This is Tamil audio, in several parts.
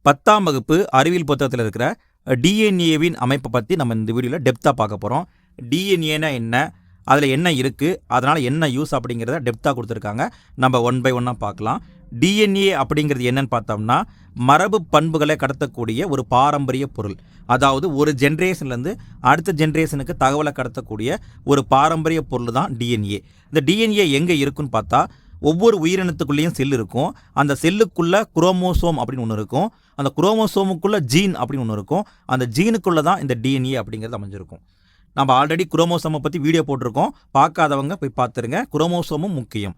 10ஆம் வகுப்பு அறிவியல் புத்தகத்தில் இருக்கிற டிஎன்ஏவின் அமைப்பை பற்றி நம்ம இந்த வீடியோவில் டெப்த்தாக பார்க்க போகிறோம். டிஎன்ஏனா என்ன, அதில் என்ன இருக்குது, அதனால் என்ன யூஸ் அப்படிங்கிறத டெப்த்தாக கொடுத்துருக்காங்க. நம்ம ஒன் பை ஒன்னாக பார்க்கலாம். டிஎன்ஏ அப்படிங்கிறது என்னன்னு பார்த்தோம்னா மரபு பண்புகளை கடத்தக்கூடிய ஒரு பாரம்பரிய பொருள். அதாவது ஒரு ஜென்ரேஷன்லேருந்து அடுத்த ஜென்ரேஷனுக்கு தகவலை கடத்தக்கூடிய ஒரு பாரம்பரிய பொருள் தான் டிஎன்ஏ. இந்த டிஎன்ஏ எங்கே இருக்குன்னு பார்த்தா ஒவ்வொரு உயிரினத்துக்குள்ளேயும் செல் இருக்கும். அந்த செல்லுக்குள்ளே குரோமோசோம் அப்படின்னு ஒன்று இருக்கும். அந்த குரோமோசோமுக்குள்ளே ஜீன் அப்படின்னு ஒன்று இருக்கும். அந்த ஜீனுக்குள்ளே தான் இந்த டிஎன்ஏ அப்படிங்கிறது அமைஞ்சிருக்கும். நம்ம ஆல்ரெடி குரோமோசோமை பற்றி வீடியோ போட்டிருக்கோம். பார்க்காதவங்க போய் பார்த்துருங்க. குரோமோசோமும் முக்கியம்.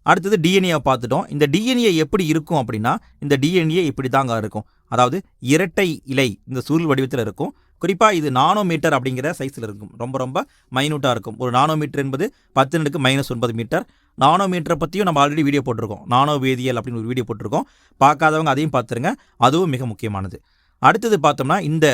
அடுத்தது டிஎன்ஏவை பார்த்துட்டோம். இந்த டிஎன்ஏ எப்படி இருக்கும் அப்படின்னா இந்த டிஎன்ஏ இப்படி தாங்க இருக்கும். அதாவது இரட்டை இலை இந்த சுருள் வடிவத்தில் இருக்கும். குறிப்பாக இது நானோமீட்டர் அப்படிங்கிற சைஸில் இருக்கும். ரொம்ப ரொம்ப மைனூட்டாக இருக்கும். ஒரு நானோமீட்டர் என்பது 10⁻⁻⁹ மீட்டர். நானோமீட்டரை பற்றியும் நம்ம ஆல்ரெடி வீடியோ போட்டிருக்கோம். நானோ வேதியியல் அப்படின்னு ஒரு வீடியோ போட்டிருக்கோம். பார்க்காதவங்க அதையும் பார்த்துருங்க. அதுவும் மிக முக்கியமானது. அடுத்தது பார்த்தோம்னா இந்த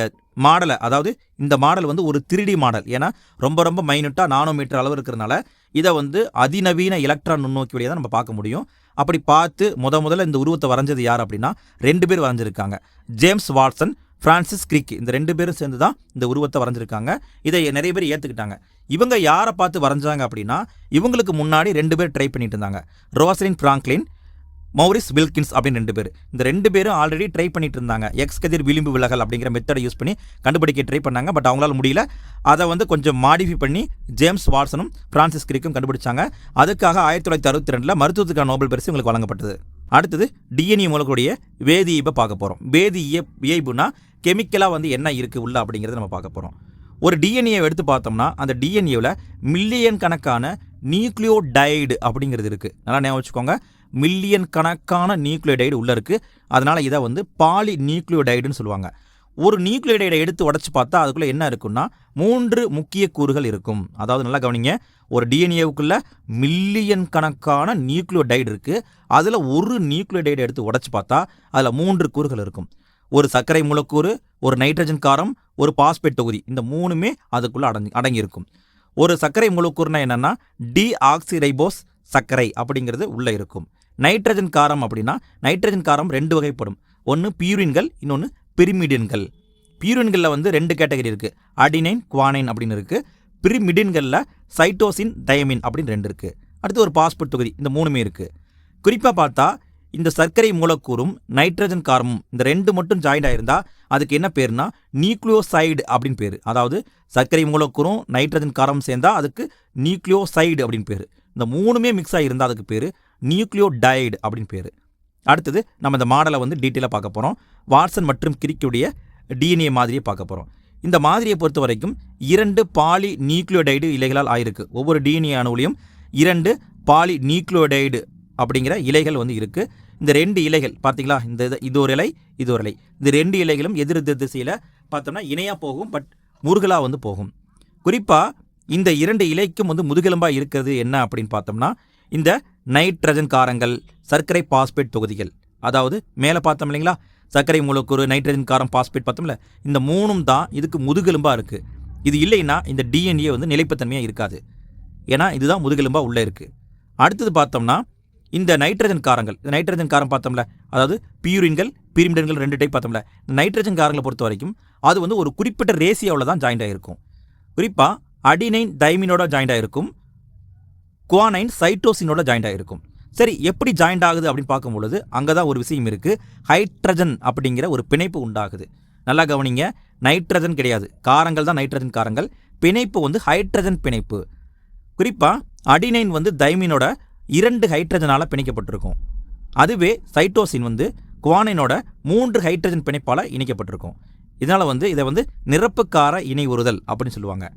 மாடலை, அதாவது இந்த மாடல் வந்து ஒரு 3D மாடல். ஏன்னா ரொம்ப ரொம்ப மைனூட்டாக நானோமீட்டர் அளவு இருக்கிறதுனால இதை வந்து அதிநவீன எலக்ட்ரான் நுண்ணோக்கி வழியாக தான் நம்ம பார்க்க முடியும். அப்படி பார்த்து முதல்ல இந்த உருவத்தை வரைஞ்சது யார் அப்படின்னா 2 பேர் வரைஞ்சிருக்காங்க. James Watson, Francis Crick. இந்த 2 பேரும் சேர்ந்து தான் இந்த உருவத்தை வரைஞ்சிருக்காங்க. இதை நிறைய பேர் ஏற்றுக்கிட்டாங்க. இவங்க யாரை பார்த்து வரைஞ்சாங்க அப்படின்னா இவங்களுக்கு முன்னாடி 2 பேர் ட்ரை பண்ணிட்டு இருந்தாங்க. ரோசலின் ஃப்ராங்க்லின், மௌரிஸ் வில்கின்ஸ் அப்படின்னு 2 பேர். இந்த 2 பேரும் ஆல்ரெடி ட்ரை பண்ணிட்டு இருந்தாங்க. எக்ஸ் கதிர் விளிம்பு விலகல் அப்படிங்கிற மெத்தடை யூஸ் பண்ணி கண்டுபிடிக்க ட்ரை பண்ணாங்க. பட் அவங்களால முடியல. அதை வந்து கொஞ்சம் மாடிஃபை பண்ணி ஜேம்ஸ் வாட்சனும் ஃப்ரான்சிஸ் கிரிக்கும் கண்டுபிடிச்சாங்க. அதுக்காக 1962 மருத்துவத்துக்கான நோபல் பரிசு உங்களுக்கு வழங்கப்பட்டது. அடுத்தது டிஎன்ஏ மூலக்கூடிய வேதியியப்பை பார்க்க போகிறோம். வேதியியப்புனா கெமிக்கலாக வந்து என்ன இருக்குது உள்ள அப்படிங்கிறத நம்ம பார்க்க போகிறோம். ஒரு டிஎன்ஏவை எடுத்து பார்த்தோம்னா அந்த டிஎன்ஏவில் மில்லியன் கணக்கான நியூக்ளியோடைடு அப்படிங்கிறது இருக்குது. நல்லா ஞாபகம் வச்சுக்கோங்க. மில்லியன் கணக்கான நியூக்ளியோடைடு உள்ளே இருக்குது. அதனால் இதை வந்து பாலி நியூக்ளியோடைடுன்னு சொல்லுவாங்க. ஒரு நியூக்ளியோடைடை எடுத்து உடச்சி பார்த்தா அதுக்குள்ளே என்ன இருக்குன்னா 3 முக்கிய கூறுகள் இருக்கும். அதாவது நல்லா கவனிங்க, ஒரு டிஎன்ஏவுக்குள்ளே மில்லியன் கணக்கான நியூக்ளியோடைடு இருக்குது. அதில் ஒரு நியூக்ளியோடைடை எடுத்து உடச்சி பார்த்தா அதில் 3 கூறுகள் இருக்கும். ஒரு சர்க்கரை மூலக்கூறு, ஒரு நைட்ரஜன் காரம், ஒரு பாஸ்பேட் தொகுதி. இந்த 3மே அதுக்குள்ளே அடங்கியிருக்கும். ஒரு சர்க்கரை மூலக்கூறுனா என்னென்னா டிஆக்சிரைபோஸ் சர்க்கரை அப்படிங்கிறது உள்ளே இருக்கும். நைட்ரஜன் காரம் அப்படின்னா நைட்ரஜன் காரம் 2 வகைப்படும். ஒன்று பியூரின்கள், இன்னொன்று பிரிமிடின்கள். பியூரின்களில் வந்து 2 கேட்டகரி இருக்குது. அடினைன், குவானைன் அப்படின்னு இருக்குது. பிரிமிடின்களில் சைட்டோசின், தயமின் அப்படின்னு 2 இருக்குது. அடுத்து ஒரு பாஸ்பேட் தொகுதி. இந்த 3மே இருக்குது. குறிப்பாக பார்த்தா இந்த சர்க்கரை மூலக்கூறும் நைட்ரஜன் காரமும் இந்த 2 மட்டும் ஜாயிண்ட் ஆயிருந்தால் அதுக்கு என்ன பேருனா நியூக்ளியோசைடு அப்படின்னு பேர். அதாவது சர்க்கரை மூலக்கூறும் நைட்ரஜன் காரம் சேர்ந்தால் அதுக்கு நியூக்ளியோசைடு அப்படின்னு பேர். இந்த 3மே மிக்ஸ் ஆகியிருந்தால் அதுக்கு பேர் நியூக்ளியோடைடு அப்படின்னு பேர். அடுத்தது நம்ம இந்த மாடலை வந்து டீட்டெயிலாக பார்க்க போகிறோம். வாட்சன் மற்றும் கிரிக்குடைய டிஎன்ஏ மாதிரியை பார்க்க போகிறோம். இந்த மாதிரியை பொறுத்த வரைக்கும் 2 பாலி நியூக்ளியோடைடு இலைகளால் ஆயிருக்கு. ஒவ்வொரு டிஎன்ஏ அணுவிலையும் 2 பாலி நியூக்ளியோடைடு அப்படிங்கிற இலைகள் வந்து இருக்குது. இந்த 2 இலைகள் பார்த்தீங்களா, இது ஒரு இலை, இது ஒரு இலை. இந்த 2 இலைகளும் எதிர் திசையில் பார்த்தோம்னா இணையாக போகும், பட் முருகலாக வந்து போகும். குறிப்பாக இந்த 2 இலைக்கும் வந்து முதுகெலும்பாக இருக்கிறது என்ன அப்படின்னு பார்த்தோம்னா இந்த நைட்ரஜன் காரங்கள், சர்க்கரை பாஸ்பேட் தொகுதிகள். அதாவது மேலே பார்த்தோம் இல்லைங்களா, சர்க்கரை மூலக்கூறு, நைட்ரஜன் காரம், பாஸ்பேட் பார்த்தோம்ல, இந்த 3ம் தான் இதுக்கு முதுகெலும்பாக இருக்குது. இது இல்லைன்னா இந்த டிஎன்ஏ வந்து நிலைப்புத்தன்மையாக இருக்காது. ஏன்னா இதுதான் முதுகெலும்பாக உள்ளே இருக்குது. அடுத்தது பார்த்தோம்னா இந்த நைட்ரஜன் காரங்கள், இந்த நைட்ரஜன் காரம் பார்த்தோம்ல, அதாவது பியூரின்கள், பிரிமிடன்கள் 2 டைப் பார்த்தோம்ல. இந்த நைட்ரஜன் காரங்களை பொறுத்த வரைக்கும் அது வந்து ஒரு குறிப்பிட்ட ரேசியோவில் தான் ஜாயிண்ட் ஆகிருக்கும். குறிப்பாக அடினைன் தைமினோட ஜாயிண்ட் ஆகிருக்கும், குவானைன் சைட்டோசினோட ஜாயிண்ட் ஆகிருக்கும். சரி, எப்படி ஜாயிண்ட் ஆகுது அப்படின்னு பார்க்கும்பொழுது அங்கே தான் ஒரு விஷயம் இருக்குது. ஹைட்ரஜன் அப்படிங்கிற ஒரு பிணைப்பு உண்டாகுது. நல்லா கவனிங்க, நைட்ரஜன் கிடையாது, காரங்கள் தான் நைட்ரஜன் காரங்கள். பிணைப்பு வந்து ஹைட்ரஜன் பிணைப்பு. குறிப்பாக அடினைன் வந்து தைமினோட 2 ஹைட்ரஜனால் பிணைக்கப்பட்டிருக்கும். அதுவே சைட்டோசின் வந்து குவானைனோட 3 ஹைட்ரஜன் பிணைப்பால் இணைக்கப்பட்டிருக்கும். இதனால் வந்து இதை வந்து நிரப்புக்கார இணை உறுதல் அப்படின்னு சொல்லுவாங்க.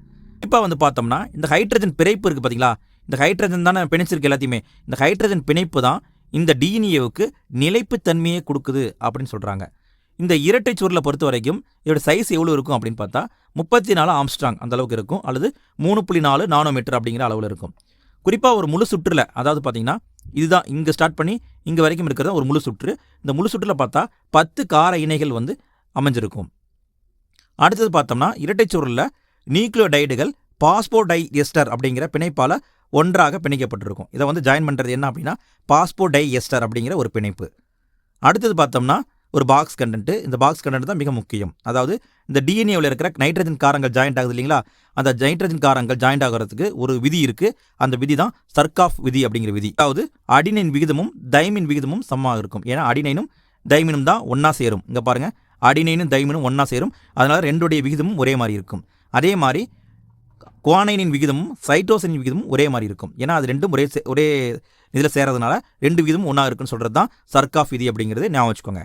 இப்போ வந்து பார்த்தோம்னா இந்த ஹைட்ரஜன் பிணைப்பு இருக்குது பார்த்தீங்களா, இந்த ஹைட்ரஜன் தானே பிணைச்சிருக்கு எல்லாத்தையுமே. இந்த ஹைட்ரஜன் பிணைப்பு தான் இந்த டிஎன்ஏவுக்கு நிலைப்புத்தன்மையை கொடுக்குது அப்படின்னு சொல்கிறாங்க. இந்த இரட்டை சுருளை பொறுத்த வரைக்கும் இதோட சைஸ் எவ்வளோ இருக்கும் அப்படின்னு பார்த்தா 34 ஆம்ஸ்ட்ராங் அந்த அளவுக்கு இருக்கும், அல்லது 3.4 நானோமீட்டர் அப்படிங்கிற அளவில் இருக்கும். குறிப்பாக ஒரு முழு சுற்றில், அதாவது பார்த்தீங்கன்னா இதுதான் இங்கே ஸ்டார்ட் பண்ணி இங்கே வரைக்கும் இருக்கிறது ஒரு முழு சுற்று. இந்த முழு சுற்றில் பார்த்தா 10 கார இணைகள் வந்து அமைஞ்சிருக்கும். அடுத்தது பார்த்தோம்னா இரட்டை சுருளில் நியூக்ளியோடைடுகள் பாஸ்போடை எஸ்டர் அப்படிங்கிற பிணைப்பால் ஒன்றாக பிணைக்கப்பட்டிருக்கும். இதை வந்து ஜாயின் பண்ணுறது என்ன அப்படின்னா பாஸ்போடை எஸ்டர் அப்படிங்கிற ஒரு பிணைப்பு. அடுத்தது பார்த்தோம்னா ஒரு பாக்ஸ் கண்டென்ட். இந்த பாக்ஸ் கண்டென்ட் தான் மிக முக்கியம். அதாவது இந்த டிஎன்ஏவில் இருக்கிற நைட்ரஜன் காரங்கள் ஜாயிண்ட் ஆகுது இல்லைங்களா, அந்த நைட்ரஜன் காரங்கள் ஜாயிண்ட் ஆகிறதுக்கு ஒரு விதி இருக்குது. அந்த விதி தான் சர்காஃப் விதி அப்படிங்கிற விதி. அதாவது அடினைன் விகிதமும் தைமின் விகிதமும் சமமாக இருக்கும். ஏன்னா அடினைனும் தைமினும் தான் ஒன்றா சேரும். இங்கே பாருங்கள், அடினைனும் தைமினும் ஒன்றா சேரும். அதனால் ரெண்டுடைய விகிதமும் ஒரே மாதிரி இருக்கும். அதே மாதிரி குவானைனின் விகிதமும் சைட்டோசினின் விகிதமும் ஒரே மாதிரி இருக்கும். ஏன்னா அது ரெண்டும் ஒரே இதில் சேரதுனால ரெண்டு விகிதமும் ஒன்றா இருக்குன்னு சொல்கிறது தான் சர்காஃப் விதி அப்படிங்கிறது ஞாபகம் வச்சுக்கோங்க.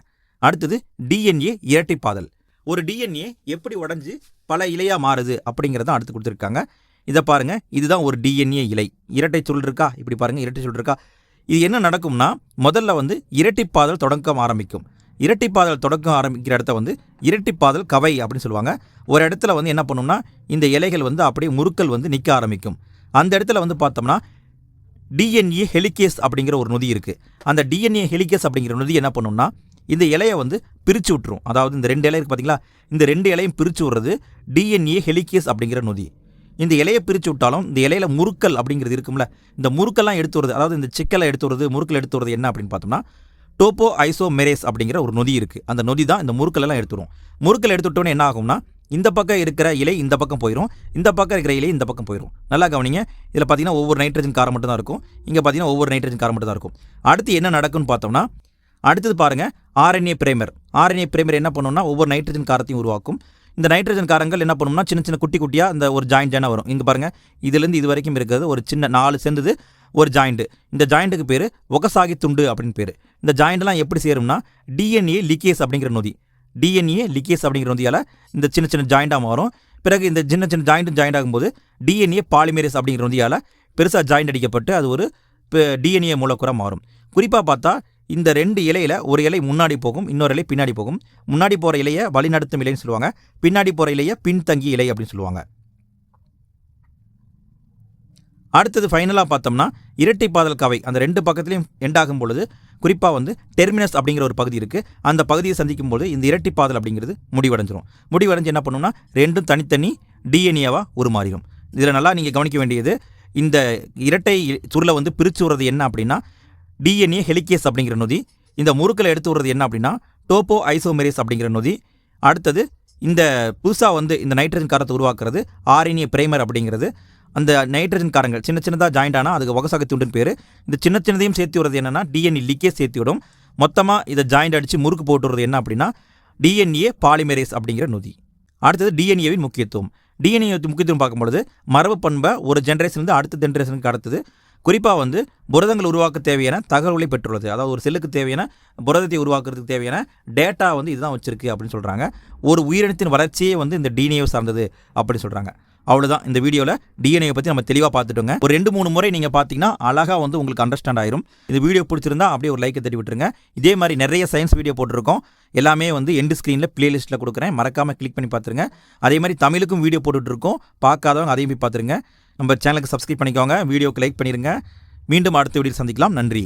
அடுத்தது டிஎன்ஏ இரட்டைப்பாதல். ஒரு டிஎன்ஏ எப்படி உடஞ்சி பல இலையாக மாறுது அப்படிங்கிறத அடுத்து கொடுத்துருக்காங்க. இதை பாருங்கள், இதுதான் ஒரு டிஎன்ஏ இலை. இரட்டை சுருள் இருக்கா, இப்படி பாருங்கள், இரட்டை சுருள் இருக்கா. இது என்ன நடக்கும்னா, முதல்ல வந்து இரட்டைப்பாதல் தொடக்கம் ஆரம்பிக்கும். இரட்டைப்பாதல் தொடக்கம் ஆரம்பிக்கிற இடத்த வந்து இரட்டைப்பாதல் கவை அப்படின்னு சொல்லுவாங்க. ஒரு இடத்துல வந்து என்ன பண்ணும்னா, இந்த இலைகள் வந்து அப்படியே முறுக்கல் வந்து நிற்க ஆரம்பிக்கும். அந்த இடத்துல வந்து பார்த்தோம்னா டிஎன்ஏ ஹெலிகேஸ் அப்படிங்கிற ஒரு நொதி இருக்குது. அந்த டிஎன்ஏ ஹெலிகேஸ் அப்படிங்கிற நொதி என்ன பண்ணும்னா, இந்த இலையை வந்து பிரித்து விட்டுரும். அதாவது இந்த ரெண்டு இலை இருக்குது பார்த்தீங்களா, இந்த ரெண்டு இலையும் பிரித்து விடுறது டிஎன்ஏ ஹெலிகேஸ் அப்படிங்கிற நொதி. இந்த இலையை பிரித்து விட்டாலும் இந்த இலையில முறுக்கல் அப்படிங்கிறது இருக்கும்ல, இந்த முறுக்கெல்லாம் எடுத்து வருது, அதாவது இந்த சிக்கலை எடுத்து வருது, முறுக்கல் எடுத்து வருது என்ன அப்படின்னு பார்த்தோம்னா டோப்போ ஐசோமெரேஸ் அப்படிங்கிற ஒரு நொதி இருக்குது. அந்த நொதி தான் இந்த முறுக்கலெல்லாம் எடுத்துரும். முறுக்கல் எடுத்துட்டோன்னே என்ன ஆகும்னா, இந்த பக்கம் இருக்கிற இலை இந்த பக்கம் போயிடும், இந்த பக்கம் இருக்கிற இலை இந்த பக்கம் போயிடும். நல்லா கவனிங்க. இதில் பார்த்தீங்கன்னா ஒவ்வொரு நைட்ரஜன் காரம் மட்டும் தான் இருக்கும். இங்கே பார்த்தீங்கன்னா ஒவ்வொரு நைட்ரஜன் காரம் மட்டும் தான் இருக்கும். அடுத்து என்ன நடக்கும்னு பார்த்தோம்னா, அடுத்தது பாருங்கள், ஆர்என்ஏ பிரைமர். ஆர்என்ஏ பிரைமர் என்ன பண்ணும்னா, ஒவ்வொரு நைட்ரஜன் காரத்தையும் உருவாக்கும். இந்த நைட்ரஜன் காரங்கள் என்ன பண்ணும்னா, சின்ன சின்ன குட்டி குட்டியாக இந்த ஒரு ஜாயிண்டாக வரும். இங்கே பாருங்கள், இதுலேருந்து இது வரைக்கும் இருக்கிறது ஒரு சின்ன 4 சேர்ந்தது ஒரு ஜாயிண்ட்டு. இந்த ஜாயிண்ட்டுக்கு பேர் ஒகசாகி துண்டு அப்படின்னு பேர். இந்த ஜாயிண்ட்லாம் எப்படி சேரும்னா, டிஎன்ஏ லிகேஸ் அப்படிங்கிற நொதி. டிஎன்ஏ லிகேஸ் அப்படிங்கிற நொதியால் இந்த சின்ன சின்ன ஜாயிண்டாக மாறும். பிறகு இந்த சின்ன சின்ன ஜாயிண்ட் ஆகும்போது டிஎன்ஏ பாலிமேரேஸ் அப்படிங்கிற நொதியால் பெருசாக ஜாயிண்ட் அடிக்கப்பட்டு அது ஒரு டிஎன்ஏ மூலக்கூறாக மாறும். குறிப்பாக பார்த்தா இந்த ரெண்டு இலையில் ஒரு இலை முன்னாடி போகும், இன்னொரு இலை பின்னாடி போகும். முன்னாடி போகிற இலையை வழிநடத்தும் இலைன்னு சொல்லுவாங்க, பின்னாடி போகிற இலையை பின்தங்கிய இலை அப்படின்னு சொல்லுவாங்க. அடுத்தது ஃபைனலாக பார்த்தோம்னா இரட்டைப்பாதல் கவை. அந்த ரெண்டு பக்கத்துலையும் எண்டாகும் பொழுது குறிப்பாக வந்து டெர்மினஸ் அப்படிங்கிற ஒரு பகுதி இருக்குது. அந்த பகுதியை சந்திக்கும் போது இந்த இரட்டைப்பாதல் அப்படிங்கிறது முடிவடைஞ்சிரும். முடிவடைஞ்சு என்ன பண்ணுன்னா, ரெண்டும் தனித்தனி டிஎன்ஏவாக உருமாறிடும். இதில் நல்லா நீங்கள் கவனிக்க வேண்டியது, இந்த இரட்டை சுருளை வந்து பிரித்து விடுறது என்ன அப்படின்னா டிஎன்ஏ ஹெலிகேஸ் அப்படிங்கிற நொதி. இந்த முறுக்களை எடுத்து விடுறது என்ன அப்படின்னா டோப்போ ஐசோமெரேஸ் அப்படிங்கிற நொதி. அடுத்தது இந்த புதுசாக வந்து இந்த நைட்ரஜன் காரத்தை உருவாக்குறது ஆர்என்ஏ பிரைமர் அப்படிங்கிறது. அந்த நைட்ரஜன் காரங்கள் சின்ன சின்னதாக ஜாயிண்ட் ஆனால் அதுக்கு ஒகசாகி துண்டுன்னு பேர். இந்த சின்ன சின்னதையும் சேர்த்து விடுறது என்னென்னா டிஎன்ஏ லிகேஸ் சேர்த்து விடும். மொத்தமாக இதை ஜாயிண்ட் அடித்து முறுக்கு போட்டு விடுறது என்ன அப்படின்னா டிஎன்ஏ பாலிமெரேஸ் அப்படிங்கிற நொதி. அடுத்தது டிஎன்ஏவின் முக்கியத்துவம். டிஎன்ஏ முக்கியத்துவம் பார்க்கும்பொழுது மரபு பண்பை ஒரு ஜென்ரேஷன்லேருந்து அடுத்த ஜென்ரேஷனுக்கு அடுத்தது. குறிப்பாக வந்து புரதங்கள் உருவாக்க தேவையான தகவல்களை பெற்றுள்ளது. அதாவது ஒரு செல்லுக்கு தேவையான புரதத்தை உருவாக்குறதுக்கு தேவையான டேட்டா வந்து இதுதான் வச்சிருக்கு அப்படின்னு சொல்கிறாங்க. ஒரு உயிரினத்தின் வளர்ச்சியே வந்து இந்த டிஎன்ஏ சார்ந்தது அப்படின்னு சொல்கிறாங்க. அவ்வளோதான், இந்த வீடியோவில் டிஎன்ஏ பற்றி நம்ம தெளிவாக பார்த்துட்டோங்க. ஒரு 2-3 முறை நீங்கள் பார்த்தீங்கன்னா அழகாக வந்து உங்களுக்கு அண்டர்ஸ்டாண்ட் ஆயிரும். இந்த வீடியோ பிடிச்சிருந்தா அப்படியே ஒரு லைக்கை தட்டி விட்டுருங்க. இதே மாதிரி நிறைய சயின்ஸ் வீடியோ போட்டிருக்கோம். எல்லாமே வந்து எண்டு ஸ்க்ரீனில் பிளேலிஸ்ட்டில் கொடுக்குறேன், மறக்காமல் கிளிக் பண்ணி பார்த்துருங்க. அதே மாதிரி தமிழுக்கும் வீடியோ போட்டுட்ருக்கோம், பார்க்காதவங்க அதையும் போய் பார்த்துருங்க. நம்ம சேனலுக்கு சப்ஸ்கிரைப் பண்ணிக்கோங்க, வீடியோக்கு லைக் பண்ணிடுங்க. மீண்டும் அடுத்த வீடியோ சந்திக்கலாம். நன்றி.